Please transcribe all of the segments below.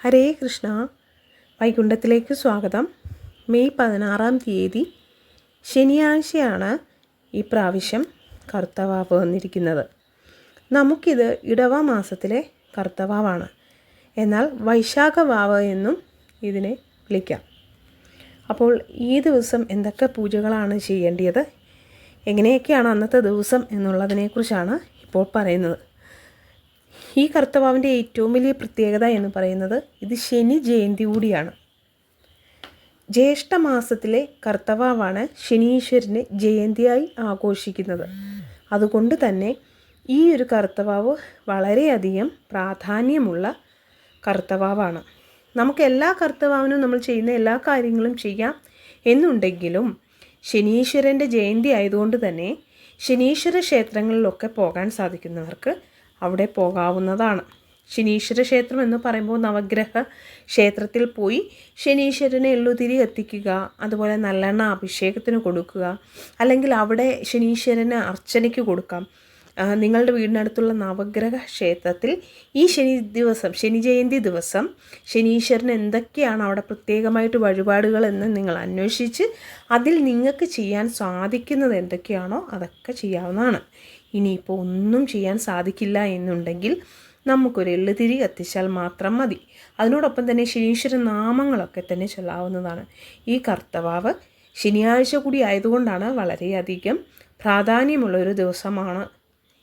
ഹരേ കൃഷ്ണ. വൈകുണ്ഠത്തിലേക്ക് സ്വാഗതം. മെയ് 16 ശനിയാഴ്ചയാണ് ഈ പ്രാവശ്യം കർത്തവാവ് വന്നിരിക്കുന്നത്. നമുക്കിത് ഇടവ മാസത്തിലെ കർത്തവാവാണ്. എന്നാൽ വൈശാഖ വാവ് എന്നും ഇതിനെ വിളിക്കാം. അപ്പോൾ ഈ ദിവസം എന്തൊക്കെ പൂജകളാണ് ചെയ്യേണ്ടത്, എങ്ങനെയൊക്കെയാണ് അന്നത്തെ ദിവസം എന്നുള്ളതിനെക്കുറിച്ചാണ് ഇപ്പോൾ പറയുന്നത്. ഈ കർത്തവാവിൻ്റെ ഏറ്റവും വലിയ പ്രത്യേകത എന്ന് പറയുന്നത് ഇത് ശനി ജയന്തി കൂടിയാണ്. ജ്യേഷ്ഠമാസത്തിലെ കർത്തവാവാണ് ശനീശ്വരനെ ജയന്തിയായി ആഘോഷിക്കുന്നത്. അതുകൊണ്ട് തന്നെ ഈ ഒരു കർത്തവാവ് വളരെയധികം പ്രാധാന്യമുള്ള കർത്തവാവാണ്. നമുക്ക് എല്ലാ കർത്തവാവിനും നമ്മൾ ചെയ്യുന്ന എല്ലാ കാര്യങ്ങളും ചെയ്യാം എന്നുണ്ടെങ്കിലും ശനീശ്വരൻ്റെ ജയന്തി ആയതുകൊണ്ട് തന്നെ ശനീശ്വര ക്ഷേത്രങ്ങളിലൊക്കെ പോകാൻ സാധിക്കുന്നവർക്ക് അവിടെ പോകാവുന്നതാണ്. ശനീശ്വര ക്ഷേത്രം എന്ന് പറയുമ്പോൾ നവഗ്രഹ ക്ഷേത്രത്തിൽ പോയി ശനീശ്വരനെ എള്ളുതിരി കത്തിക്കുക, അതുപോലെ നല്ലെണ്ണ അഭിഷേകത്തിന് കൊടുക്കുക, അല്ലെങ്കിൽ അവിടെ ശനീശ്വരന് അർച്ചനയ്ക്ക് കൊടുക്കാം. നിങ്ങളുടെ വീടിനടുത്തുള്ള നവഗ്രഹ ക്ഷേത്രത്തിൽ ഈ ശനി ജയന്തി ദിവസം ശനീശ്വരന് എന്തൊക്കെയാണ് അവിടെ പ്രത്യേകമായിട്ട് വഴിപാടുകൾ എന്ന് നിങ്ങൾ അന്വേഷിച്ച് അതിൽ നിങ്ങൾക്ക് ചെയ്യാൻ സാധിക്കുന്നത് എന്തൊക്കെയാണോ അതൊക്കെ ചെയ്യാവുന്നതാണ്. ഇനിയിപ്പോൾ ഒന്നും ചെയ്യാൻ സാധിക്കില്ല എന്നുണ്ടെങ്കിൽ നമുക്കൊരു എള്ളുതിരി കത്തിച്ചാൽ മാത്രം മതി. അതിനോടൊപ്പം തന്നെ ശനീശ്വര നാമങ്ങളൊക്കെ തന്നെ ചൊല്ലാവുന്നതാണ്. ഈ കർത്തവാവ് ശനിയാഴ്ച കൂടി ആയതുകൊണ്ടാണ് വളരെയധികം പ്രാധാന്യമുള്ളൊരു ദിവസമാണ്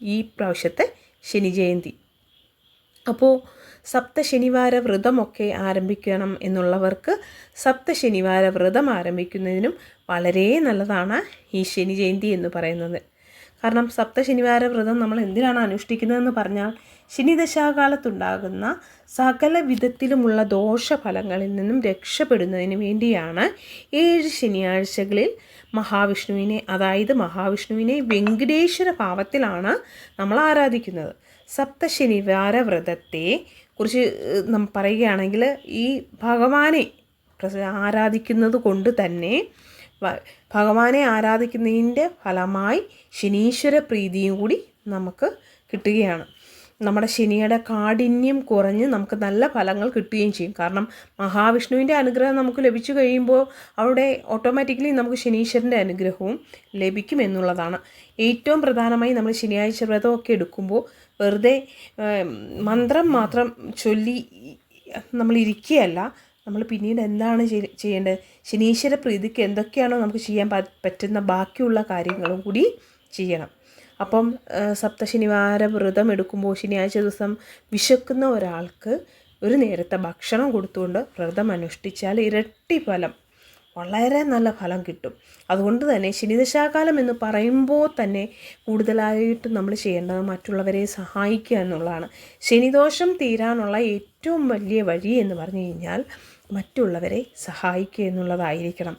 ഈ പ്രാവശ്യത്തെ ശനി ജയന്തി. അപ്പോൾ സപ്തശനിവാര വ്രതമൊക്കെ ആരംഭിക്കണം എന്നുള്ളവർക്ക് സപ്തശനിവാര വ്രതം ആരംഭിക്കുന്നതിനും വളരെ നല്ലതാണ് ഈ ശനി ജയന്തി എന്ന് പറയുന്നത്. കാരണം സപ്തശനിവാര വ്രതം നമ്മൾ എന്തിനാണ് അനുഷ്ഠിക്കുന്നതെന്ന് പറഞ്ഞാൽ ശനിദശാകാലത്തുണ്ടാകുന്ന സകല വിധത്തിലുമുള്ള ദോഷഫലങ്ങളിൽ നിന്നും രക്ഷപ്പെടുന്നതിന് വേണ്ടിയാണ് 7 ശനിയാഴ്ചകളിൽ മഹാവിഷ്ണുവിനെ വെങ്കടേശ്വര ഭാവത്തിലാണ് നമ്മൾ ആരാധിക്കുന്നത്. സപ്തശനിവാര വ്രതത്തെ കുറിച്ച് നമ്മൾ പറയുകയാണെങ്കിൽ ഈ ഭഗവാനെ ആരാധിക്കുന്നത് കൊണ്ട് തന്നെ ഭഗവാനെ ആരാധിക്കുന്നതിൻ്റെ ഫലമായി ശനീശ്വര പ്രീതിയും കൂടി നമുക്ക് കിട്ടുകയാണ്. നമ്മുടെ ശനിയുടെ കാഠിന്യം കുറഞ്ഞ് നമുക്ക് നല്ല ഫലങ്ങൾ കിട്ടുകയും ചെയ്യും. കാരണം മഹാവിഷ്ണുവിൻ്റെ അനുഗ്രഹം നമുക്ക് ലഭിച്ചു കഴിയുമ്പോൾ അവിടെ ഓട്ടോമാറ്റിക്കലി നമുക്ക് ശനീശ്വരൻ്റെ അനുഗ്രഹവും ലഭിക്കും എന്നുള്ളതാണ്. ഏറ്റവും പ്രധാനമായി നമ്മൾ ശനിയാഴ്ച വ്രതമൊക്കെ എടുക്കുമ്പോൾ വെറുതെ മന്ത്രം മാത്രം ചൊല്ലി നമ്മൾ ഇരിക്കുകയല്ല, നമ്മൾ പിന്നീട് എന്താണ് ചെയ്യേണ്ടത്, ശനീശ്വര പ്രീതിക്ക് എന്തൊക്കെയാണോ നമുക്ക് ചെയ്യാൻ പറ്റുന്ന ബാക്കിയുള്ള കാര്യങ്ങളും കൂടി ചെയ്യണം. അപ്പം സപ്തശനിവാര വ്രതം എടുക്കുമ്പോൾ ശനിയാഴ്ച ദിവസം വിശക്കുന്ന ഒരാൾക്ക് ഒരു നേരത്തെ ഭക്ഷണം കൊടുത്തുകൊണ്ട് വ്രതം അനുഷ്ഠിച്ചാൽ ഇരട്ടി ഫലം, വളരെ നല്ല ഫലം കിട്ടും. അതുകൊണ്ട് തന്നെ ശനിദശാകാലം എന്ന് പറയുമ്പോൾ തന്നെ കൂടുതലായിട്ട് നമ്മൾ ചെയ്യേണ്ടത് മറ്റുള്ളവരെ സഹായിക്കുക എന്നുള്ളതാണ്. ശനിദോഷം തീരാനുള്ള ഏറ്റവും വലിയ വഴി എന്ന് പറഞ്ഞു കഴിഞ്ഞാൽ മറ്റുള്ളവരെ സഹായിക്കുക എന്നുള്ളതായിരിക്കണം.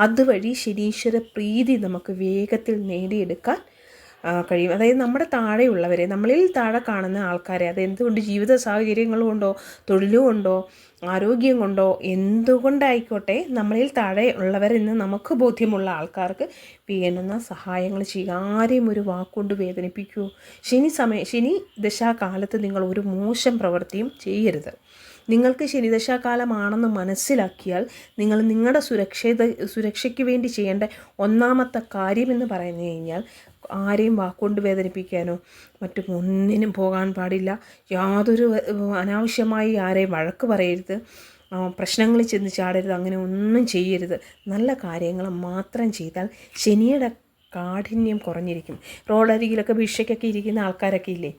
അതുവഴി ശനീശ്വര പ്രീതി നമുക്ക് വേഗത്തിൽ നേടിയെടുക്കാൻ കഴിയും. അതായത് നമ്മുടെ താഴെയുള്ളവരെ, നമ്മളിൽ താഴെ കാണുന്ന ആൾക്കാരെ, അതെന്തുകൊണ്ട് ജീവിത സാഹചര്യങ്ങൾ കൊണ്ടോ തൊഴിൽ കൊണ്ടോ ആരോഗ്യം കൊണ്ടോ എന്തുകൊണ്ടായിക്കോട്ടെ നമ്മളിൽ താഴെ ഉള്ളവരെന്ന് നമുക്ക് ബോധ്യമുള്ള ആൾക്കാർക്ക് വേണ്ടുന്ന സഹായങ്ങൾ ചെയ്യുക. ആരെയും ഒരു വാക്കുകൊണ്ട് വേദനിപ്പിക്കൂ. ശനി ദശാകാലത്ത് നിങ്ങൾ ഒരു മോശം പ്രവൃത്തിയും ചെയ്യരുത്. നിങ്ങൾക്ക് ശനിദശാകാലമാണെന്ന് മനസ്സിലാക്കിയാൽ നിങ്ങൾ നിങ്ങളുടെ സുരക്ഷയ്ക്ക് വേണ്ടി ചെയ്യേണ്ട ഒന്നാമത്തെ കാര്യമെന്ന് പറഞ്ഞു കഴിഞ്ഞാൽ ആരെയും വാക്കുകൊണ്ട് വേദനിപ്പിക്കാനോ മറ്റും ഒന്നിനും പോകാൻ പാടില്ല. യാതൊരു അനാവശ്യമായി ആരെയും വഴക്ക് പറയരുത്, പ്രശ്നങ്ങളിൽ ചെന്ന് ചാടരുത്, അങ്ങനെ ഒന്നും ചെയ്യരുത്. നല്ല കാര്യങ്ങൾ മാത്രം ചെയ്താൽ ശനിയുടെ കാഠിന്യം കുറഞ്ഞിരിക്കും. റോഡരികിലൊക്കെ ഭിക്ഷയ്ക്കൊക്കെ ഇരിക്കുന്ന ആൾക്കാരൊക്കെ ഇല്ലേ,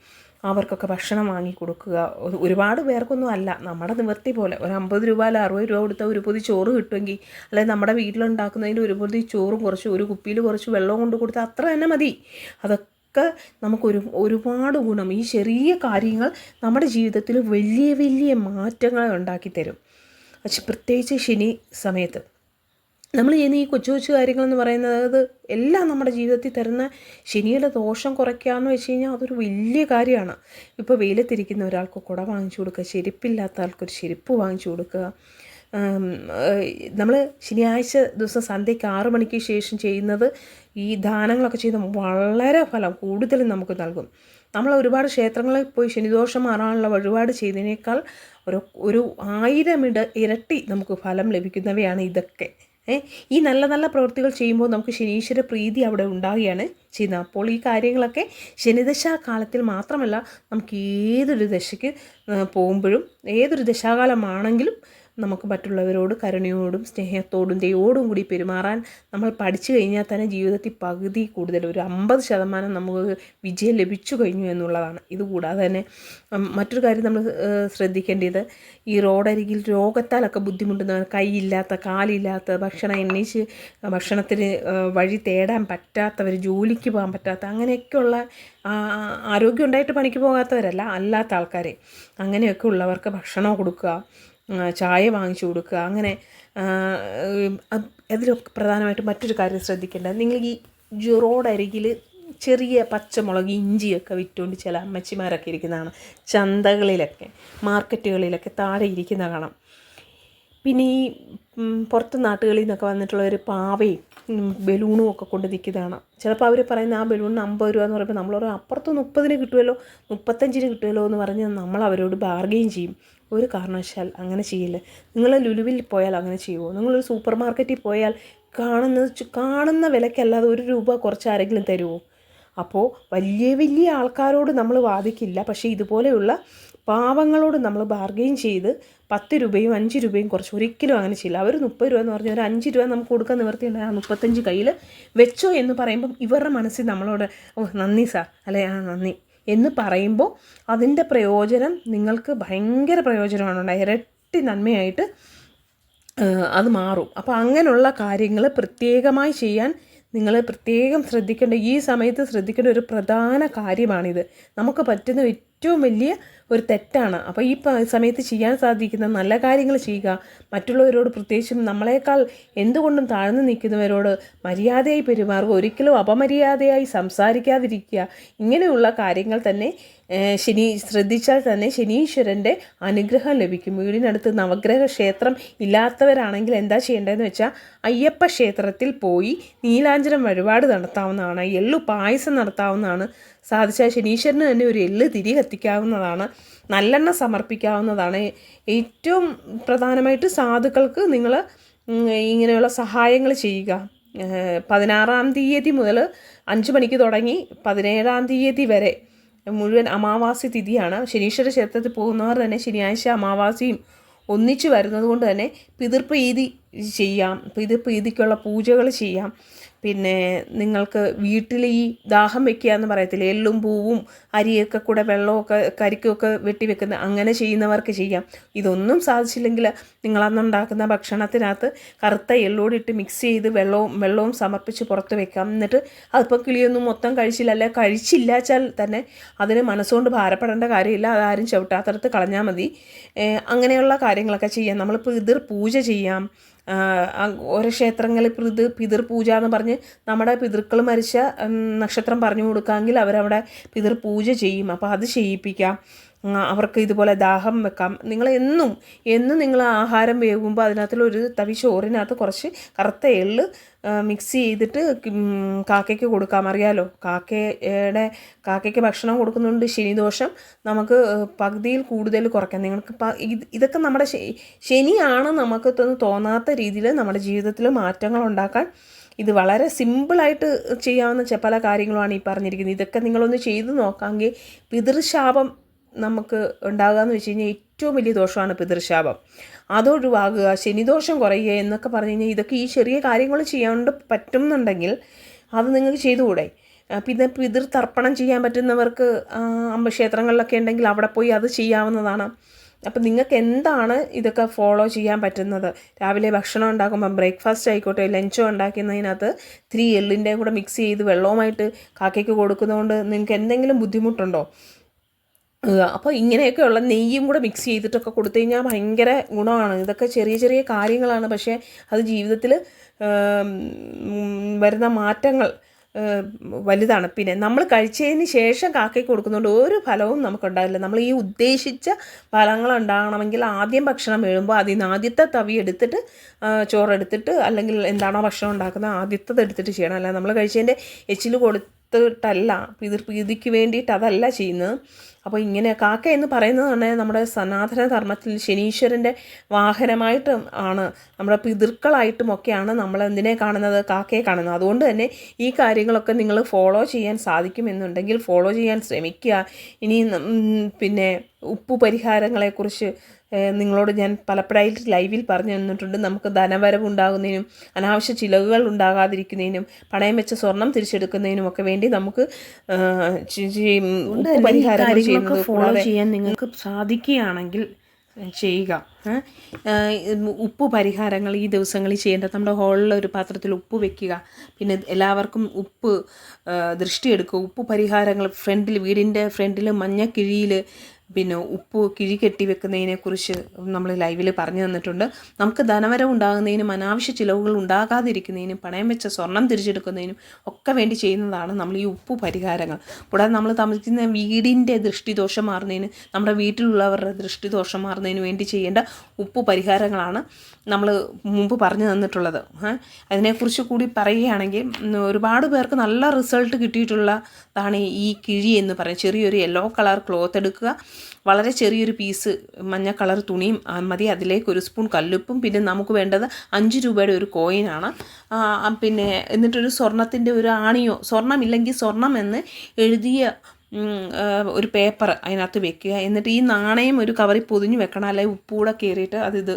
അവർക്കൊക്കെ ഭക്ഷണം വാങ്ങി കൊടുക്കുക. ഒരുപാട് പേർക്കൊന്നും അല്ല, നമ്മുടെ നിവൃത്തി പോലെ ഒരു 50 രൂപ അല്ല 60 രൂപ കൊടുത്താൽ ഒരു പൊതി ചോറ് കിട്ടുമെങ്കിൽ, അല്ലെങ്കിൽ നമ്മുടെ വീട്ടിലുണ്ടാക്കുന്നതിൽ ഒരു പൊതി ചോറും കുറച്ച് ഒരു കുപ്പിയിൽ കുറച്ച് വെള്ളവും കൊണ്ട് കൊടുത്താൽ അത്ര തന്നെ മതി. അതൊക്കെ നമുക്ക് ഒരുപാട് ഗുണം, ഈ ചെറിയ കാര്യങ്ങൾ നമ്മുടെ ജീവിതത്തിൽ വലിയ വലിയ മാറ്റങ്ങൾ ഉണ്ടാക്കി തരും. പക്ഷെ പ്രത്യേകിച്ച് ശനി സമയത്ത് നമ്മൾ ചെയ്യുന്ന ഈ കൊച്ചു കൊച്ചു കാര്യങ്ങളെന്ന് പറയുന്നത് എല്ലാം നമ്മുടെ ജീവിതത്തിൽ തരുന്ന ശനിയുടെ ദോഷം കുറയ്ക്കാമെന്ന് വെച്ച് കഴിഞ്ഞാൽ അതൊരു വലിയ കാര്യമാണ്. ഇപ്പോൾ വെയിലത്തിരിക്കുന്ന ഒരാൾക്ക് കുട വാങ്ങിച്ചു കൊടുക്കുക, ചെരുപ്പില്ലാത്ത ആൾക്കൊരു ചെരുപ്പ് വാങ്ങിച്ചു കൊടുക്കുക. നമ്മൾ ശനിയാഴ്ച ദിവസം സന്ധ്യയ്ക്ക് 6 മണിക്ക് ശേഷം ചെയ്യുന്നത് ഈ ദാനങ്ങളൊക്കെ ചെയ്ത് വളരെ ഫലം കൂടുതലും നമുക്ക് നൽകും. നമ്മൾ ഒരുപാട് ക്ഷേത്രങ്ങളിൽ പോയി ശനിദോഷം മാറാനുള്ള വഴിപാട് ചെയ്തതിനേക്കാൾ ഒരു ഒരു 1000 ഇരട്ടി നമുക്ക് ഫലം ലഭിക്കുന്നവയാണ് ഇതൊക്കെ. ഈ നല്ല നല്ല പ്രവൃത്തികൾ ചെയ്യുമ്പോൾ നമുക്ക് ശനീശ്വര പ്രീതി അവിടെ ഉണ്ടാവുകയാണ് ചെയ്യുന്നത്. അപ്പോൾ ഈ കാര്യങ്ങളൊക്കെ ശനിദശാകാലത്തിൽ മാത്രമല്ല, നമുക്ക് ഏതൊരു ദശയ്ക്ക് പോകുമ്പോഴും ഏതൊരു ദശാകാലമാണെങ്കിലും നമുക്ക് മറ്റുള്ളവരോട് കരുണയോടും സ്നേഹത്തോടും ദയോടും കൂടി പെരുമാറാൻ നമ്മൾ പഠിച്ചു കഴിഞ്ഞാൽ തന്നെ ജീവിതത്തിൽ പകുതി കൂടുതൽ ഒരു 50% നമുക്ക് വിജയം ലഭിച്ചു കഴിഞ്ഞു എന്നുള്ളതാണ്. ഇതുകൂടാതെ തന്നെ മറ്റൊരു കാര്യം നമ്മൾ ശ്രദ്ധിക്കേണ്ടത്, ഈ റോഡരികിൽ രോഗത്താലൊക്കെ ബുദ്ധിമുട്ടുന്നവർ, കൈയില്ലാത്ത കാലില്ലാത്ത, ഭക്ഷണത്തിന് വഴി തേടാൻ പറ്റാത്തവർ, ജോലിക്ക് പോകാൻ പറ്റാത്ത, അങ്ങനെയൊക്കെയുള്ള ആരോഗ്യം ഉണ്ടായിട്ട് പണിക്ക് പോകാത്തവരല്ല, അല്ലാത്ത ആൾക്കാരെ, അങ്ങനെയൊക്കെ ഉള്ളവർക്ക് ഭക്ഷണം കൊടുക്കുക, ചായ വാങ്ങിച്ചു കൊടുക്കുക. അങ്ങനെ അതിലൊക്കെ പ്രധാനമായിട്ടും മറ്റൊരു കാര്യം ശ്രദ്ധിക്കേണ്ടത്, നിങ്ങൾ ഈ റോഡരികിൽ ചെറിയ പച്ചമുളക്, ഇഞ്ചിയൊക്കെ വിറ്റുകൊണ്ട് ചില അമ്മച്ചിമാരൊക്കെ ഇരിക്കുന്നതാണ്, ചന്തകളിലൊക്കെ മാർക്കറ്റുകളിലൊക്കെ താഴെ ഇരിക്കുന്ന കാണാം. പിന്നെ ഈ പുറത്ത് നാട്ടുകളിൽ നിന്നൊക്കെ വന്നിട്ടുള്ളൊരു പാവയും ബലൂണും ഒക്കെ കൊണ്ട് നിൽക്കുന്നതാണ്. ചിലപ്പോൾ അവർ പറയുന്ന ആ ബലൂണിന് 50 രൂപ എന്ന് പറയുമ്പോൾ നമ്മൾ പറയും അപ്പുറത്ത് 30 കിട്ടുമല്ലോ, 35 കിട്ടുമല്ലോ എന്ന് പറഞ്ഞ് നമ്മൾ അവരോട് ബാർഗെയിൻ ചെയ്യും. ഒരു കാരണവശാൽ അങ്ങനെ ചെയ്യില്ല. നിങ്ങൾ ലുലുവിൽ പോയാൽ അങ്ങനെ ചെയ്യുമോ? നിങ്ങളൊരു സൂപ്പർ മാർക്കറ്റിൽ പോയാൽ കാണുന്ന വിലയ്ക്കല്ലാതെ 1 രൂപ കുറച്ച് ആരെങ്കിലും തരുമോ? അപ്പോൾ വലിയ വലിയ ആൾക്കാരോട് നമ്മൾ വാദിക്കില്ല, പക്ഷേ ഇതുപോലെയുള്ള പാവങ്ങളോട് നമ്മൾ ബാർഗെയിൻ ചെയ്ത് 10 രൂപയും 5 രൂപയും കുറച്ച് ഒരിക്കലും അങ്ങനെ ചെയ്യില്ല. അവർ 30 രൂപ എന്ന് പറഞ്ഞാൽ ഒരു 5 രൂപ നമുക്ക് കൊടുക്കാൻ നിവർത്തിയുണ്ട്, ആ 35 കയ്യിൽ വെച്ചോ എന്ന് പറയുമ്പം ഇവരുടെ മനസ്സിൽ നമ്മളോട് നന്ദി സാർ, അല്ലെ നന്ദി എന്ന് പറയുമ്പോൾ അതിൻ്റെ പ്രയോജനം നിങ്ങൾക്ക് ഭയങ്കര പ്രയോജനമാണ്, ഇരട്ടി നന്മയായിട്ട് അത് മാറും. അപ്പോൾ അങ്ങനെയുള്ള കാര്യങ്ങൾ പ്രത്യേകമായി ചെയ്യാൻ നിങ്ങൾ പ്രത്യേകം ശ്രദ്ധിക്കേണ്ട, ഈ സമയത്ത് ശ്രദ്ധിക്കേണ്ട ഒരു പ്രധാന കാര്യമാണിത്. നമുക്ക് പറ്റുന്ന ഏറ്റവും വലിയ ഒരു തെറ്റാണ്. അപ്പോൾ ഈ സമയത്ത് ചെയ്യാൻ സാധിക്കുന്ന നല്ല കാര്യങ്ങൾ ചെയ്യുക. മറ്റുള്ളവരോട്, പ്രത്യേകിച്ചും നമ്മളെക്കാൾ എന്തുകൊണ്ടും താഴ്ന്നു നിൽക്കുന്നവരോട് മര്യാദയായി പെരുമാറുക, ഒരിക്കലും അപമര്യാദയായി സംസാരിക്കാതിരിക്കുക. ഇങ്ങനെയുള്ള കാര്യങ്ങൾ തന്നെ ശ്രദ്ധിച്ചാൽ തന്നെ ശനീശ്വരൻ്റെ അനുഗ്രഹം ലഭിക്കും. വീടിനടുത്ത് നവഗ്രഹ ക്ഷേത്രം ഇല്ലാത്തവരാണെങ്കിൽ എന്താ ചെയ്യേണ്ടതെന്ന് വെച്ചാൽ അയ്യപ്പ ക്ഷേത്രത്തിൽ പോയി നീലാഞ്ജനം വഴിപാട് നടത്താവുന്നതാണ്, എള്ളു പായസം നടത്താവുന്നതാണ്, സാധിച്ചാൽ ശനീശ്വരന് തന്നെ ഒരു എള്ള് തിരി കത്തിക്കാവുന്നതാണ്, നല്ലെണ്ണ സമർപ്പിക്കാവുന്നതാണ്. ഏറ്റവും പ്രധാനമായിട്ട് സാധുക്കൾക്ക് നിങ്ങൾ ഇങ്ങനെയുള്ള സഹായങ്ങൾ ചെയ്യുക. 16-ാം തീയതി മുതൽ 5 മണിക്ക് തുടങ്ങി 17-ാം തീയതി വരെ മുഴുവൻ അമാവാസി തിഥിയാണ്. ശനീശ്വര ക്ഷേത്രത്തിൽ പോകുന്നവർ തന്നെ ശനിയാഴ്ച അമാവാസിയും ഒന്നിച്ച് വരുന്നത് കൊണ്ട് തന്നെ പിതൃപ്രീതി ചെയ്യാം, പിതൃപ്രീതിക്കുള്ള പൂജകൾ ചെയ്യാം. പിന്നെ നിങ്ങൾക്ക് വീട്ടിൽ ഈ ദാഹം വെക്കുക എന്ന് പറയത്തില്ലേ, എള്ളും പൂവും അരിയൊക്കെ കൂടെ വെള്ളമൊക്കെ കരിക്കൊക്കെ വെട്ടി വെക്കുന്ന, അങ്ങനെ ചെയ്യുന്നവർക്ക് ചെയ്യാം. ഇതൊന്നും സാധിച്ചില്ലെങ്കിൽ നിങ്ങളന്നുണ്ടാക്കുന്ന ഭക്ഷണത്തിനകത്ത് കറുത്ത എള്ളോടിട്ട് മിക്സ് ചെയ്ത് വെള്ളവും സമർപ്പിച്ച് പുറത്ത് വെക്കാം. എന്നിട്ട് അതിപ്പോൾ കിളിയൊന്നും മൊത്തം കഴിച്ചില്ല, അല്ലെ കഴിച്ചില്ലാച്ചാൽ തന്നെ അതിന് മനസ്സുകൊണ്ട് ഭാരപ്പെടേണ്ട കാര്യമില്ല, അതാരും ചവിട്ടാത്തടത്ത് കളഞ്ഞാൽ മതി. അങ്ങനെയുള്ള കാര്യങ്ങളൊക്കെ ചെയ്യാം. നമ്മൾ പിതൃ പൂജ ചെയ്യാം. ഓരോ ക്ഷേത്രങ്ങളിൽ പിതൃപൂജ എന്ന് പറഞ്ഞ് നമ്മുടെ പിതൃക്കൾ മരിച്ച നക്ഷത്രം പറഞ്ഞു കൊടുക്കാമെങ്കിൽ അവരവിടെ പിതൃപൂജ ചെയ്യും. അപ്പോൾ അത് ചെയ്യിപ്പിക്കാം. അവർക്ക് ഇതുപോലെ ദാഹം വെക്കാം. നിങ്ങൾ എന്നും നിങ്ങൾ ആഹാരം വേകുമ്പോൾ അതിനകത്തുള്ളൊരു തവി ചോറിനകത്ത് കുറച്ച് കറുത്ത എള്ള് മിക്സ് ചെയ്തിട്ട് കാക്കയ്ക്ക് കൊടുക്കാം. അറിയാലോ, കാക്കയ്ക്ക് ഭക്ഷണം കൊടുക്കുന്നുണ്ട് ശനിദോഷം നമുക്ക് പകുതിയിൽ കൂടുതൽ കുറയ്ക്കാം. നിങ്ങൾക്ക് ഇതൊക്കെ നമ്മുടെ ശനിയാണ് നമുക്ക് തോന്നാത്ത രീതിയിൽ നമ്മുടെ ജീവിതത്തിൽ മാറ്റങ്ങൾ ഉണ്ടാക്കാൻ ഇത് വളരെ സിമ്പിളായിട്ട് ചെയ്യാവുന്ന പല കാര്യങ്ങളുമാണ് ഈ പറഞ്ഞിരിക്കുന്നത്. ഇതൊക്കെ നിങ്ങളൊന്ന് ചെയ്ത് നോക്കാമെങ്കിൽ പിതൃശാപം നമുക്ക് ഉണ്ടാകുക എന്ന് വെച്ച് കഴിഞ്ഞാൽ ഏറ്റവും വലിയ ദോഷമാണ് പിതൃശാപം. അതൊഴിവാകുക, ശനിദോഷം കുറയുക എന്നൊക്കെ പറഞ്ഞു കഴിഞ്ഞാൽ ഇതൊക്കെ ഈ ചെറിയ കാര്യങ്ങൾ ചെയ്യാണ്ട് പറ്റുന്നുണ്ടെങ്കിൽ അത് നിങ്ങൾക്ക് ചെയ്തുകൂടെ? പിന്നെ പിതൃതർപ്പണം ചെയ്യാൻ പറ്റുന്നവർക്ക് ക്ഷേത്രങ്ങളിലൊക്കെ ഉണ്ടെങ്കിൽ അവിടെ പോയി അത് ചെയ്യാവുന്നതാണ്. അപ്പം നിങ്ങൾക്ക് എന്താണ് ഇതൊക്കെ ഫോളോ ചെയ്യാൻ പറ്റുന്നത്? രാവിലെ ഭക്ഷണം ഉണ്ടാക്കുമ്പം ബ്രേക്ക്ഫാസ്റ്റ് ആയിക്കോട്ടെ, ലഞ്ചോ ഉണ്ടാക്കുന്നതിനകത്ത് 3 എള്ളിൻ്റെ കൂടെ മിക്സ് ചെയ്ത് വെള്ളവുമായിട്ട് കാക്കയ്ക്ക് കൊടുക്കുന്നതുകൊണ്ട് നിങ്ങൾക്ക് എന്തെങ്കിലും ബുദ്ധിമുട്ടുണ്ടോ? അപ്പോൾ ഇങ്ങനെയൊക്കെയുള്ള നെയ്യും കൂടെ മിക്സ് ചെയ്തിട്ടൊക്കെ കൊടുത്തു കഴിഞ്ഞാൽ ഭയങ്കര ഗുണമാണ്. ഇതൊക്കെ ചെറിയ ചെറിയ കാര്യങ്ങളാണ്, പക്ഷേ അത് ജീവിതത്തിൽ വരുന്ന മാറ്റങ്ങൾ വലുതാണ്. പിന്നെ നമ്മൾ കഴിച്ചതിന് ശേഷം കാക്കയ്ക്ക് കൊടുക്കുന്നതുകൊണ്ട് ഒരു ഫലവും നമുക്കുണ്ടാവില്ല. നമ്മൾ ഈ ഉദ്ദേശിച്ച ഫലങ്ങൾ ഉണ്ടാകണമെങ്കിൽ ആദ്യം ഭക്ഷണം വീഴുമ്പോൾ അതിൽ നിന്ന് ആദ്യത്തെ തവി എടുത്തിട്ട് ചോറെടുത്തിട്ട്, അല്ലെങ്കിൽ എന്താണോ ഭക്ഷണം ഉണ്ടാക്കുന്നത് ആദ്യത്തത് എടുത്തിട്ട് ചെയ്യണം. അല്ല നമ്മൾ കഴിച്ചതിൻ്റെ എച്ചിൽ കൊടുത്തിട്ടല്ല, പിതൃപ്രീതിക്ക് വേണ്ടിയിട്ട് അതല്ല ചെയ്യുന്നത്. അപ്പോൾ ഇങ്ങനെ കാക്ക എന്ന് പറയുന്നത് തന്നെ നമ്മുടെ സനാതന ധർമ്മത്തിൽ ശനീശ്വരൻ്റെ വാഹനമായിട്ട് ആണ്, നമ്മുടെ പിതൃക്കളായിട്ടും ഒക്കെയാണ് നമ്മൾ എന്തിനെ കാണുന്നത്, കാക്കയെ കാണുന്നത്. അതുകൊണ്ട് തന്നെ ഈ കാര്യങ്ങളൊക്കെ നിങ്ങൾ ഫോളോ ചെയ്യാൻ സാധിക്കുമെന്നുണ്ടെങ്കിൽ ഫോളോ ചെയ്യാൻ ശ്രമിക്കുക. ഇനി പിന്നെ ഉപ്പ് പരിഹാരങ്ങളെക്കുറിച്ച് നിങ്ങളോട് ഞാൻ പലപ്പോഴായിട്ട് ലൈവിൽ പറഞ്ഞു തന്നിട്ടുണ്ട്. നമുക്ക് ധനവരവ് ഉണ്ടാകുന്നതിനും അനാവശ്യ ചിലവുകൾ ഉണ്ടാകാതിരിക്കുന്നതിനും പണയം വെച്ച സ്വർണം തിരിച്ചെടുക്കുന്നതിനും ഒക്കെ വേണ്ടി നമുക്ക് ഉപ്പ് പരിഹാരങ്ങൾ ചെയ്യുന്നത് ഫോളോ ചെയ്യാൻ നിങ്ങൾക്ക് സാധിക്കുകയാണെങ്കിൽ ചെയ്യുക. ഉപ്പ് പരിഹാരങ്ങൾ ഈ ദിവസങ്ങളിൽ ചെയ്യേണ്ടത്, നമ്മുടെ ഹോളിൽ ഒരു പാത്രത്തിൽ ഉപ്പ് വെക്കുക, പിന്നെ എല്ലാവർക്കും ഉപ്പ് ദൃഷ്ടിയെടുക്കുക. ഉപ്പ് പരിഹാരങ്ങൾ വീടിൻ്റെ ഫ്രണ്ടിൽ മഞ്ഞക്കിഴിയിൽ പിന്നെ ഉപ്പ് കിഴി കെട്ടി വെക്കുന്നതിനെക്കുറിച്ച് നമ്മൾ ലൈവിൽ പറഞ്ഞു തന്നിട്ടുണ്ട്. നമുക്ക് ധനവരവ് ഉണ്ടാകുന്നതിനും അനാവശ്യ ചിലവുകൾ ഉണ്ടാകാതിരിക്കുന്നതിനും പണയം വെച്ച സ്വർണം തിരിച്ചെടുക്കുന്നതിനും ഒക്കെ വേണ്ടി ചെയ്യുന്നതാണ് നമ്മൾ ഈ ഉപ്പ് പരിഹാരങ്ങൾ. കൂടാതെ നമ്മൾ താമസിക്കുന്ന വീടിൻ്റെ ദൃഷ്ടിദോഷം മാറുന്നതിന്, നമ്മുടെ വീട്ടിലുള്ളവരുടെ ദൃഷ്ടിദോഷം മാറുന്നതിന് വേണ്ടി ചെയ്യേണ്ട ഉപ്പ് പരിഹാരങ്ങളാണ് നമ്മൾ മുമ്പ് പറഞ്ഞു തന്നിട്ടുള്ളത്. അതിനെക്കുറിച്ച് കൂടി പറയുകയാണെങ്കിൽ ഒരുപാട് പേർക്ക് നല്ല റിസൾട്ട് കിട്ടിയിട്ടുള്ളതാണ് ഈ കിഴി എന്ന് പറയും. ചെറിയൊരു യെല്ലോ കളർ ക്ലോത്ത് എടുക്കുക, വളരെ ചെറിയൊരു പീസ് മഞ്ഞ കളർ തുണിയും മതി, അതിലേക്ക് ഒരു സ്പൂൺ കല്ലുപ്പും, പിന്നെ നമുക്ക് വേണ്ടത് 5 രൂപയുടെ ഒരു കോയിനാണ്. പിന്നെ എന്നിട്ടൊരു സ്വർണത്തിൻ്റെ ഒരു ആണിയോ, സ്വർണ്ണമില്ലെങ്കിൽ സ്വർണം എന്ന് എഴുതിയ ഒരു പേപ്പർ അതിനകത്ത് വെക്കുക. എന്നിട്ട് ഈ നാണയം ഒരു കവറിൽ പൊതിഞ്ഞ് വെക്കണം, അല്ലെങ്കിൽ ഉപ്പൂടെ കയറിയിട്ട് ഇത്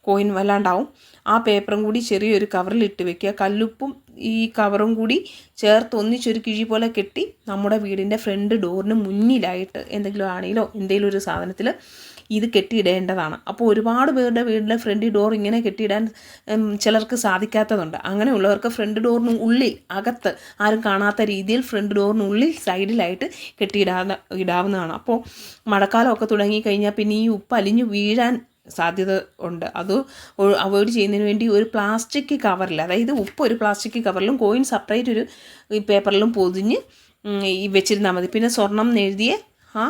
കോയിൻ വല്ലാണ്ടാവും. ആ പേപ്പറും കൂടി ചെറിയൊരു കവറിൽ ഇട്ട് വെക്കുക. കല്ലുപ്പും ഈ കവറും കൂടി ചേർത്ത് ഒന്നിച്ചൊരു കിഴി പോലെ കെട്ടി നമ്മുടെ വീടിൻ്റെ ഫ്രണ്ട് ഡോറിന് മുന്നിലായിട്ട് എന്തെങ്കിലും ആണെങ്കിലോ എന്തെങ്കിലും ഒരു സാധനത്തിൽ ഇത് കെട്ടിയിടേണ്ടതാണ്. അപ്പോൾ ഒരുപാട് പേരുടെ വീടിൻ്റെ ഫ്രണ്ട് ഡോർ ഇങ്ങനെ കെട്ടിയിടാൻ ചിലർക്ക് സാധിക്കാത്തതുണ്ട്. അങ്ങനെയുള്ളവർക്ക് ഫ്രണ്ട് ഡോറിന് ഉള്ളിൽ, അകത്ത് ആരും കാണാത്ത രീതിയിൽ ഫ്രണ്ട് ഡോറിനുള്ളിൽ സൈഡിലായിട്ട് ഇടാവുന്നതാണ്. അപ്പോൾ മഴക്കാലമൊക്കെ തുടങ്ങിക്കഴിഞ്ഞാൽ പിന്നെ ഈ ഉപ്പ് അലിഞ്ഞു വീഴാൻ സാധ്യത ഉണ്ട്. അത് അവോയ്ഡ് ചെയ്യുന്നതിന് വേണ്ടി ഒരു പ്ലാസ്റ്റിക് കവറിൽ, അതായത് ഉപ്പ് ഒരു പ്ലാസ്റ്റിക് കവറിലും കോയിൻ സെപ്പറേറ്റ് ഒരു പേപ്പറിലും പൊതിഞ്ഞ് വെച്ചിരുന്നാൽ മതി. പിന്നെ സ്വർണം എഴുതിയ ആ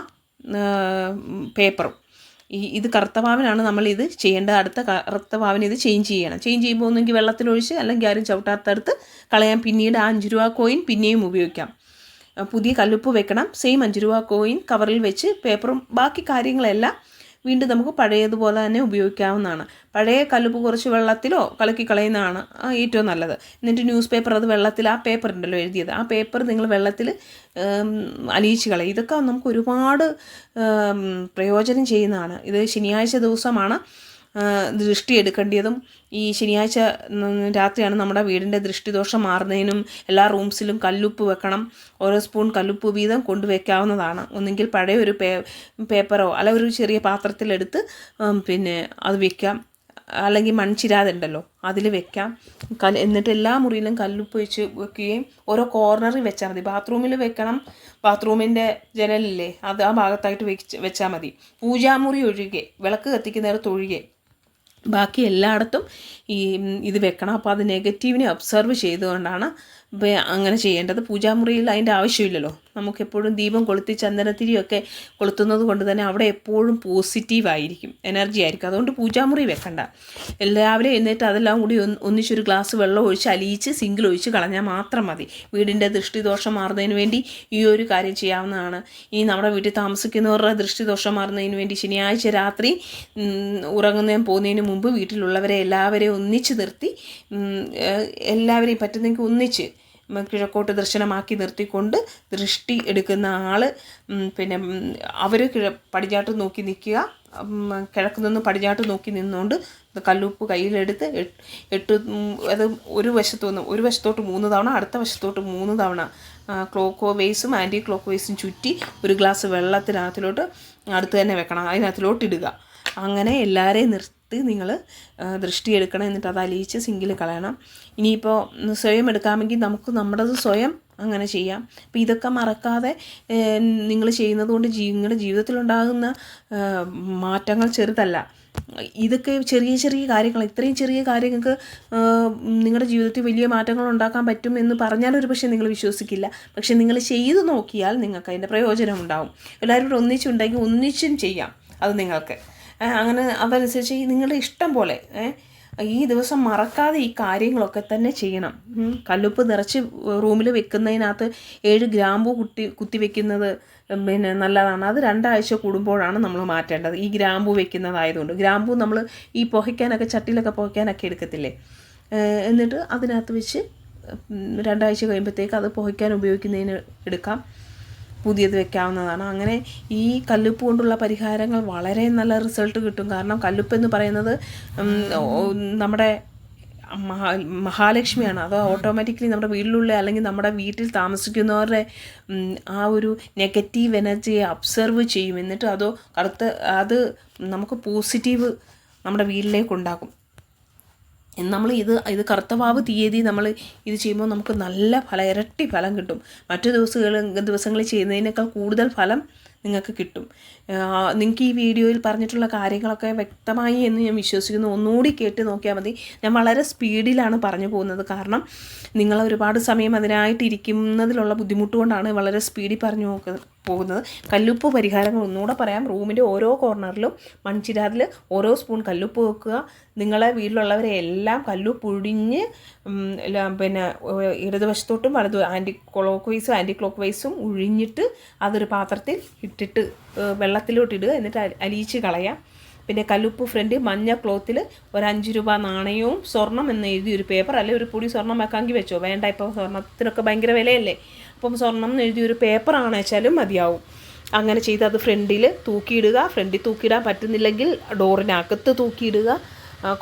പേപ്പറും ഇത് കറുത്തവാവിനാണ് നമ്മളിത് ചെയ്യേണ്ടത്. അടുത്ത കറുത്തവാവിന് ഇത് ചേഞ്ച് ചെയ്യണം. ചേഞ്ച് ചെയ്യുമ്പോൾ ഒന്നെങ്കിൽ വെള്ളത്തിലൊഴിച്ച് അല്ലെങ്കിൽ ആരും ചവിട്ടാത്തടുത്ത് കളയാൻ. പിന്നീട് ആ 5 രൂപ കോയിൻ പിന്നെയും ഉപയോഗിക്കാം. പുതിയ കല്ലുപ്പ് വെക്കണം. സെയിം 5 രൂപ കോയിൻ കവറിൽ വെച്ച് പേപ്പറും ബാക്കി കാര്യങ്ങളെല്ലാം വീണ്ടും നമുക്ക് പഴയതുപോലെ തന്നെ ഉപയോഗിക്കാവുന്നതാണ്. പഴയ കല്ലുപ്പ് കുറച്ച് വെള്ളത്തിലോ കലക്കി കളയുന്നതാണ് ഏറ്റവും നല്ലത്. എന്നിട്ട് ന്യൂസ് പേപ്പർ, അത് വെള്ളത്തിൽ, ആ പേപ്പർ ഉണ്ടല്ലോ എഴുതിയത്, ആ പേപ്പർ നിങ്ങൾ വെള്ളത്തിൽ അലിയിച്ച് കളയും. ഇതൊക്കെ നമുക്ക് ഒരുപാട് പ്രയോജനം ചെയ്യുന്നതാണ്. ഇത് ശനിയാഴ്ച ദിവസമാണ് ദൃഷ്ടി എടുക്കേണ്ടതും. ഈ ശനിയാഴ്ച രാത്രിയാണ് നമ്മുടെ വീടിൻ്റെ ദൃഷ്ടിദോഷം മാറുന്നതിനും എല്ലാ റൂംസിലും കല്ലുപ്പ് വെക്കണം. ഓരോ സ്പൂൺ കല്ലുപ്പ് വീതം കൊണ്ടുവയ്ക്കാവുന്നതാണ്. ഒന്നെങ്കിൽ പഴയ ഒരു പേപ്പറോ അല്ല ഒരു ചെറിയ പാത്രത്തിലെടുത്ത് പിന്നെ അത് വെക്കാം, അല്ലെങ്കിൽ മൺചിരാതുണ്ടല്ലോ അതിൽ വെക്കാം. എന്നിട്ട് എല്ലാ മുറിയിലും കല്ലുപ്പ് വെച്ച് വെക്കുകയും ഓരോ കോർണറിൽ വെച്ചാൽ മതി. ബാത്റൂമിൽ വെക്കണം, ബാത്റൂമിൻ്റെ ജനലില്ലേ അത് ആ ഭാഗത്തായിട്ട് വെച്ചാൽ മതി. പൂജാമുറി ഒഴികെ, വിളക്ക് കത്തിക്കുന്നിടത്ത് ഒഴികെ ബാക്കി എല്ലായിടത്തും ഇത് വെക്കണം. അപ്പോൾ അത് നെഗറ്റീവിനെ ഒബ്സർവ് ചെയ്തുകൊണ്ടാണ് അങ്ങനെ ചെയ്യേണ്ടത്. പൂജാമുറിയിൽ അതിൻ്റെ ആവശ്യമില്ലല്ലോ. നമുക്കെപ്പോഴും ദീപം കൊളുത്തി ചന്ദനത്തിരിയൊക്കെ കൊളുത്തുന്നത് കൊണ്ട് തന്നെ അവിടെ എപ്പോഴും പോസിറ്റീവായിരിക്കും, എനർജി ആയിരിക്കും. അതുകൊണ്ട് പൂജാമുറി വെക്കണ്ട. രാവിലെ എന്നിട്ട് അതെല്ലാം കൂടി ഒന്നിച്ചൊരു ഗ്ലാസ് വെള്ളം ഒഴിച്ച് അലിയിച്ച് സിങ്കിൽ ഒഴിച്ച് കളഞ്ഞാൽ മാത്രം മതി. വീടിൻ്റെ ദൃഷ്ടിദോഷം മാറുന്നതിന് വേണ്ടി ഈ ഒരു കാര്യം ചെയ്യാവുന്നതാണ്. ഇനി നമ്മുടെ വീട്ടിൽ താമസിക്കുന്നവരുടെ ദൃഷ്ടിദോഷം മാറുന്നതിന് വേണ്ടി ശനിയാഴ്ച രാത്രി ഉറങ്ങുന്നതിന് പോകുന്നതിന് മുമ്പ് വീട്ടിലുള്ളവരെ എല്ലാവരെയും ഒന്നിച്ച് നിർത്തി, എല്ലാവരെയും പറ്റുന്നെങ്കിൽ ഒന്നിച്ച് കിഴക്കോട്ട് ദർശനമാക്കി നിർത്തിക്കൊണ്ട് ദൃഷ്ടി എടുക്കുന്ന ആൾ പിന്നെ അവർ പടിഞ്ഞാട്ട് നോക്കി നിൽക്കുക. കിഴക്ക് നിന്ന് പടിഞ്ഞാട്ട് നോക്കി നിന്നുകൊണ്ട് കല്ലുപ്പ് കയ്യിലെടുത്ത് അത് ഒരു വശത്തോട്ട് 3 തവണ, അടുത്ത വശത്തോട്ട് 3 തവണ ക്ലോക്ക് വൈസും ആൻറ്റി ക്ലോക്ക് വൈസും ചുറ്റി ഒരു ഗ്ലാസ് വെള്ളത്തിനകത്തിലോട്ട് അടുത്ത് തന്നെ വെക്കണം, അതിനകത്തിലോട്ട് ഇടുക. അങ്ങനെ എല്ലാവരെയും നിർത്തി നിങ്ങൾ ദൃഷ്ടി എടുക്കണം. എന്നിട്ട് അത് അലിയിച്ച് സിങ്കിൽ കളയണം. ഇനിയിപ്പോൾ സ്വയം എടുക്കാമെങ്കിൽ നമുക്ക് നമ്മുടേത് സ്വയം അങ്ങനെ ചെയ്യാം. അപ്പോൾ ഇതൊക്കെ മറക്കാതെ നിങ്ങൾ ചെയ്യുന്നത് കൊണ്ട് നിങ്ങളുടെ ജീവിതത്തിലുണ്ടാകുന്ന മാറ്റങ്ങൾ ചെറുതല്ല. ഇതൊക്കെ ചെറിയ ചെറിയ കാര്യങ്ങൾ, ഇത്രയും ചെറിയ കാര്യങ്ങൾക്ക് നിങ്ങളുടെ ജീവിതത്തിൽ വലിയ മാറ്റങ്ങൾ ഉണ്ടാക്കാൻ പറ്റും എന്ന് പറഞ്ഞാൽ ഒരു പക്ഷേ നിങ്ങൾ വിശ്വസിക്കില്ല. പക്ഷേ നിങ്ങൾ ചെയ്തു നോക്കിയാൽ നിങ്ങൾക്ക് അതിൻ്റെ പ്രയോജനം ഉണ്ടാവും. എല്ലാവരും കൂടെ ഒന്നിച്ചുണ്ടെങ്കിൽ ഒന്നിച്ചും ചെയ്യാം അത് നിങ്ങൾക്ക്. അങ്ങനെ അതനുസരിച്ച് നിങ്ങളുടെ ഇഷ്ടം പോലെ ഈ ദിവസം മറക്കാതെ ഈ കാര്യങ്ങളൊക്കെ തന്നെ ചെയ്യണം. കല്ലുപ്പ് നിറച്ച് റൂമിൽ വെക്കുന്നതിനകത്ത് 7 ഗ്രാമ്പൂ കുത്തി വെക്കുന്നത് പിന്നെ നല്ലതാണ്. അത് 2 ആഴ്ച കൂടുമ്പോഴാണ് നമ്മൾ മാറ്റേണ്ടത്. ഈ ഗ്രാമ്പൂ വെക്കുന്നതായതുകൊണ്ട്. ഗ്രാമ്പൂ നമ്മൾ ഈ പുകയ്ക്കാനൊക്കെ ചട്ടിയിലൊക്കെ പുകയ്ക്കാനൊക്കെ എടുക്കത്തില്ലേ, എന്നിട്ട് അതിനകത്ത് വെച്ച് 2 ആഴ്ച കഴിയുമ്പോഴത്തേക്ക് അത് പുകയ്ക്കാൻ ഉപയോഗിക്കുന്നതിന് എടുക്കാം, പുതിയത് വെക്കാവുന്നതാണ്. അങ്ങനെ ഈ കല്ലുപ്പ് കൊണ്ടുള്ള പരിഹാരങ്ങൾ വളരെ നല്ല റിസൾട്ട് കിട്ടും. കാരണം കല്ലുപ്പ് എന്ന് പറയുന്നത് നമ്മുടെ മഹാലക്ഷ്മിയാണ്. അത് ഓട്ടോമാറ്റിക്കലി നമ്മുടെ വീട്ടിലുള്ള അല്ലെങ്കിൽ നമ്മുടെ വീട്ടിൽ താമസിക്കുന്നവരുടെ ആ ഒരു നെഗറ്റീവ് എനർജിയെ അബ്സർവ് ചെയ്യും. എന്നിട്ട് അത് നമുക്ക് പോസിറ്റീവ് നമ്മുടെ വീട്ടിലേക്ക് ഉണ്ടാക്കും. നമ്മൾ ഇത് കറുത്തവാവ് തീയതി നമ്മൾ ഇത് ചെയ്യുമ്പോൾ നമുക്ക് നല്ല ഇരട്ടി ഫലം കിട്ടും. മറ്റു ദിവസങ്ങളിൽ ചെയ്യുന്നതിനേക്കാൾ കൂടുതൽ ഫലം നിങ്ങൾക്ക് കിട്ടും. നിങ്ങൾക്ക് ഈ വീഡിയോയിൽ പറഞ്ഞിട്ടുള്ള കാര്യങ്ങളൊക്കെ വ്യക്തമായി എന്ന് ഞാൻ വിശ്വസിക്കുന്നു. ഒന്നുകൂടി കേട്ട് നോക്കിയാൽ മതി. ഞാൻ വളരെ സ്പീഡിലാണ് പറഞ്ഞു പോകുന്നത്. കാരണം നിങ്ങൾ ഒരുപാട് സമയം അതിനായിട്ട് ഇരിക്കുന്നതിലുള്ള ബുദ്ധിമുട്ട് കൊണ്ടാണ് വളരെ സ്പീഡിൽ പറഞ്ഞു പോകുന്നത്. കല്ലുപ്പ് പരിഹാരങ്ങൾ ഒന്നുകൂടെ പറയാം. റൂമിൻ്റെ ഓരോ കോർണറിലും മൺചിരാതിൽ ഓരോ സ്പൂൺ കല്ലുപ്പ് വെക്കുക. നിങ്ങളെ വീട്ടിലുള്ളവരെ എല്ലാം കല്ലുപ്പ് ഒഴിഞ്ഞ് പിന്നെ ഇടതുവശത്തോട്ടും ആൻറ്റി ക്ലോക്ക് വൈസും ഒഴിഞ്ഞിട്ട് അതൊരു പാത്രത്തിൽ ഇട്ടിട്ട് വെള്ളത്തിലോട്ടിടുക. എന്നിട്ട് അലിയിച്ച് കളയാം. പിന്നെ കല്ലുപ്പ് ഫ്രണ്ട് മഞ്ഞ ക്ലോത്തിൽ ഒരു 5 രൂപ നാണയവും സ്വർണം എന്ന് എഴുതി ഒരു പേപ്പർ, അല്ലെങ്കിൽ ഒരു പൊടി സ്വർണം വെക്കാമെങ്കിൽ വെച്ചോ, വേണ്ട ഇപ്പോൾ സ്വർണത്തിനൊക്കെ ഭയങ്കര വിലയല്ലേ, അപ്പം സ്വർണം എന്ന് എഴുതി ഒരു പേപ്പറാണ് വെച്ചാലും മതിയാവും. അങ്ങനെ ചെയ്ത് അത് ഫ്രണ്ടിൽ തൂക്കിയിടുക. ഫ്രണ്ടിൽ തൂക്കിയിടാൻ പറ്റുന്നില്ലെങ്കിൽ ഡോറിനകത്ത് തൂക്കിയിടുക.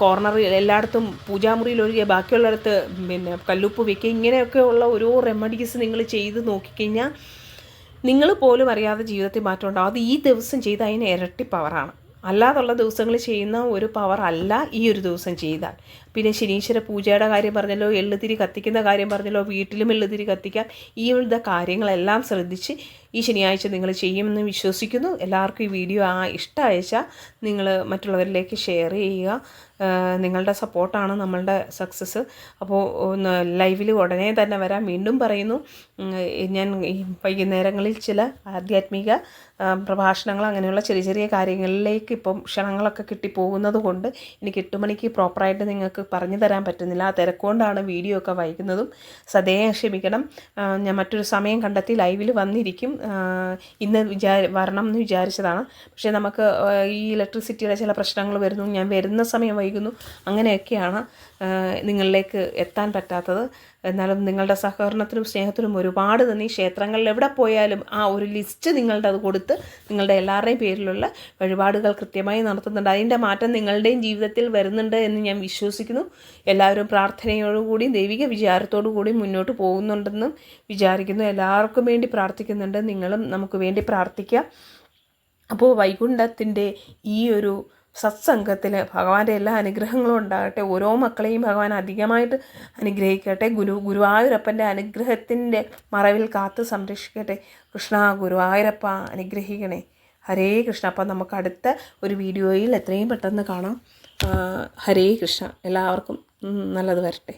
കോർണറിൽ എല്ലായിടത്തും പൂജാമുറിയിൽ ഒഴികെ ബാക്കിയുള്ളിടത്ത് പിന്നെ കല്ലുപ്പ് വയ്ക്കുക. ഇങ്ങനെയൊക്കെ ഉള്ള ഓരോ റെമഡീസ് നിങ്ങൾ ചെയ്ത് നോക്കിക്കഴിഞ്ഞാൽ നിങ്ങൾ പോലും അറിയാതെ ജീവിതത്തിൽ മാറ്റം ഉണ്ടാവും. അത് ഈ ദിവസം ചെയ്ത് അതിന് ഇരട്ടി പവറാണ്. അല്ലാതുള്ള ദിവസങ്ങളിൽ ചെയ്യുന്ന ഒരു പവർ അല്ല ഈ ഒരു ദിവസം ചെയ്താൽ. പിന്നെ ശനീശ്വര പൂജയുടെ കാര്യം പറഞ്ഞല്ലോ, എള്ളുതിരി കത്തിക്കുന്ന കാര്യം പറഞ്ഞല്ലോ, വീട്ടിലും എള്ളുതിരി കത്തിക്കാൻ, ഈ കാര്യങ്ങളെല്ലാം ശ്രദ്ധിച്ച് ഈ ശനിയാഴ്ച നിങ്ങൾ ചെയ്യുമെന്ന് വിശ്വസിക്കുന്നു. എല്ലാവർക്കും ഈ വീഡിയോ ഇഷ്ടമായച്ചാൽ നിങ്ങൾ മറ്റുള്ളവരിലേക്ക് ഷെയർ ചെയ്യുക. നിങ്ങളുടെ സപ്പോർട്ടാണ് നമ്മളുടെ സക്സസ്. അപ്പോൾ ലൈവിൽ ഉടനെ തന്നെ വരാം. വീണ്ടും പറയുന്നു, ഞാൻ ഈ വൈകുന്നേരങ്ങളിൽ ചില ആധ്യാത്മിക പ്രഭാഷണങ്ങൾ അങ്ങനെയുള്ള ചെറിയ ചെറിയ കാര്യങ്ങളിലേക്ക് ഇപ്പം ക്ഷണങ്ങളൊക്കെ കിട്ടിപ്പോകുന്നത് കൊണ്ട് എനിക്ക് 8 മണിക്ക് പ്രോപ്പറായിട്ട് നിങ്ങൾക്ക് പറഞ്ഞു തരാൻ പറ്റുന്നില്ല. ആ തിരക്കുകൊണ്ടാണ് വീഡിയോ ഒക്കെ വൈകുന്നതും. സദയം ക്ഷമിക്കണം. ഞാൻ മറ്റൊരു സമയം കണ്ടെത്തി ലൈവിൽ വന്നിരിക്കും. ഇന്ന് വരണം എന്ന് വിചാരിച്ചതാണ്. പക്ഷേ നമുക്ക് ഈ ഇലക്ട്രിസിറ്റിയുടെ ചില പ്രശ്നങ്ങൾ വരുന്നു, ഞാൻ വരുന്ന സമയം വൈകുന്നു, അങ്ങനെയൊക്കെയാണ് നിങ്ങളിലേക്ക് എത്താൻ പറ്റാത്തത്. എന്നാലും നിങ്ങളുടെ സഹകരണത്തിനും സ്നേഹത്തിനും ഒരുപാട് നന്ദി. ക്ഷേത്രങ്ങളിൽ എവിടെ പോയാലും ആ ഒരു ലിസ്റ്റ് നിങ്ങളുടെ അത് കൊടുത്ത് നിങ്ങളുടെ എല്ലാവരുടെയും പേരിലുള്ള വഴിപാടുകൾ കൃത്യമായി നടത്തുന്നുണ്ട്. അതിൻ്റെ മാറ്റം നിങ്ങളുടെയും ജീവിതത്തിൽ വരുന്നുണ്ട് എന്ന് ഞാൻ വിശ്വസിക്കുന്നു. എല്ലാവരും പ്രാർത്ഥനയോടുകൂടി ദൈവിക വിചാരത്തോടു കൂടി മുന്നോട്ട് പോകുന്നുണ്ടെന്നും വിചാരിക്കുന്നു. എല്ലാവർക്കും വേണ്ടി പ്രാർത്ഥിക്കുന്നുണ്ട്. നിങ്ങളും നമുക്ക് വേണ്ടി പ്രാർത്ഥിക്കുക. അപ്പോൾ വൈകുണ്ഠത്തിൻ്റെ ഈ ഒരു സത്സംഗത്തിൽ ഭഗവാന്റെ എല്ലാ അനുഗ്രഹങ്ങളും ഉണ്ടാകട്ടെ. ഓരോ മക്കളെയും ഭഗവാൻ അധികമായിട്ട് അനുഗ്രഹിക്കട്ടെ. ഗുരുവായൂരപ്പൻ്റെ അനുഗ്രഹത്തിൻ്റെ മറവിൽ കാത്ത് സംരക്ഷിക്കട്ടെ. കൃഷ്ണ ഗുരുവായൂരപ്പ അനുഗ്രഹിക്കണേ. ഹരേ കൃഷ്ണ. അപ്പം നമുക്ക് അടുത്ത ഒരു വീഡിയോയിൽ എത്രയും പെട്ടെന്ന് കാണാം. ഹരേ കൃഷ്ണ. എല്ലാവർക്കും നല്ലത് വരട്ടെ.